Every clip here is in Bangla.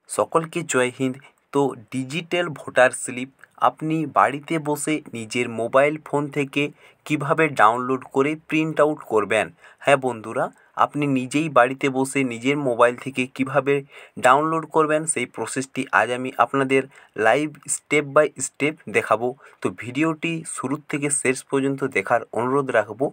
সকলকে জয় হিন্দ। তো ডিজিটাল ভোটার স্লিপ আপনি বাড়িতে বসে নিজের মোবাইল ফোন থেকে কিভাবে ডাউনলোড করে প্রিন্ট আউট করবেন। হ্যাঁ বন্ধুরা, আপনি নিজেই বাড়িতে বসে নিজের মোবাইল থেকে কিভাবে ডাউনলোড করবেন সেই প্রসেসটি আজ আমি আপনাদের লাইভ স্টেপ বাই স্টেপ দেখাবো। তো ভিডিওটি শুরু থেকে শেষ পর্যন্ত দেখার অনুরোধ রাখবো।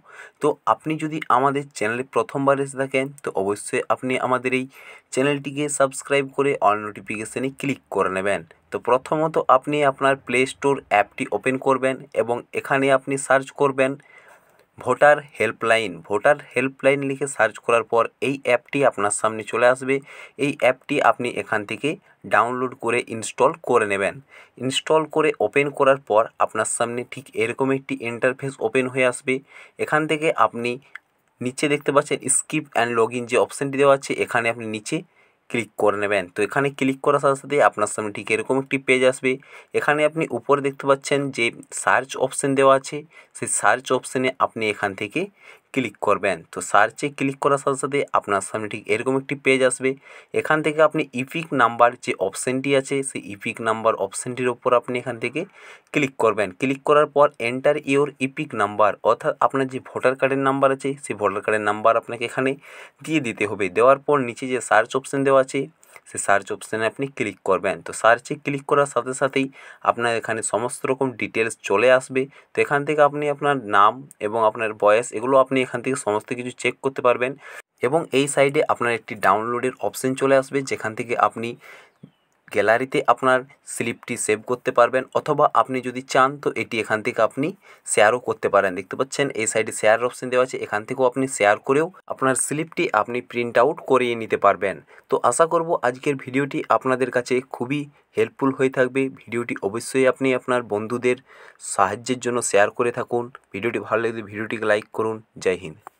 তো আপনি যদি আমাদের চ্যানেলে প্রথমবার এসে থাকেন তো অবশ্যই আপনি আমাদের এই চ্যানেলটিকে সাবস্ক্রাইব করে অল নোটিফিকেশানে ক্লিক করে নেবেন। তো প্রথমত আপনি আপনার প্লে স্টোর অ্যাপটি ওপেন করবেন এবং এখানে আপনি সার্চ করবেন ভোটার হেল্পলাইন লিখে সার্চ করার পর এই অ্যাপটি আপনার সামনে চলে আসবে। এই অ্যাপটি আপনি এখান থেকে ডাউনলোড করে ইনস্টল করে নেবেন। ইনস্টল করে ওপেন করার পর আপনার সামনে ঠিক এরকম একটি ইন্টারফেস ওপেন হয়ে আসবে। এখান থেকে আপনি নিচে দেখতে পাচ্ছেন স্কিপ অ্যান্ড লগ ইন যে অপশানটি দেওয়া আছে, এখানে আপনি নিচে ক্লিক করে নেবেন। তো এখানে ক্লিক করার সাথে সাথে আপনার সামনে ঠিক এরকম একটি পেজ আসবে। এখানে আপনি উপরে দেখতে পাচ্ছেন যে সার্চ অপশান দেওয়া আছে, সেই সার্চ অপশানে আপনি এখান থেকে ক্লিক করবেন। তো সার্চে ক্লিক করার সাথে সাথে আপনার সামনে ঠিক এরকম একটি পেজ আসবে। এখান থেকে আপনি ইপিক নাম্বার যে অপশানটি আছে সেই ইপিক নাম্বার অপশানটির ওপর আপনি এখান থেকে ক্লিক করবেন। ক্লিক করার পর এন্টার ইওর ইপিক নাম্বার, অর্থাৎ আপনার যে ভোটার কার্ডের নাম্বার আছে সেই ভোটার কার্ডের নাম্বার আপনাকে এখানে দিয়ে দিতে হবে। দেওয়ার পর নিচে যে সার্চ অপশান দেওয়া আছে সেই সার্চ অপশানে আপনি ক্লিক করবেন। তো সার্চে ক্লিক করার সাথে সাথেই আপনার এখানে সমস্ত রকম ডিটেলস চলে আসবে। তো এখান থেকে আপনি আপনার নাম এবং আপনার বয়স এগুলো আপনি এখান থেকে সমস্ত কিছু চেক করতে পারবেন। এবং এই সাইডে আপনার একটি ডাউনলোডের অপশান চলে আসবে, যেখান থেকে আপনি গ্যালারিতে আপনার স্লিপটি সেভ করতে পারবেন, অথবা আপনি যদি চান তো এটি এখান থেকে আপনি শেয়ারও করতে পারেন। দেখতে পাচ্ছেন এই সাইডে শেয়ার অপশান দেওয়া আছে, এখান থেকেও আপনি শেয়ার করেও আপনার স্লিপটি আপনি প্রিন্ট আউট করিয়ে নিতে পারবেন। তো আশা করব আজকের ভিডিওটি আপনাদের কাছে খুবই হেল্পফুল হয়ে থাকবে। ভিডিওটি অবশ্যই আপনি আপনার বন্ধুদের সাহায্যের জন্য শেয়ার করে থাকুন। ভিডিওটি ভালো লাগলে ভিডিওটিকে লাইক করুন। জয় হিন্দ।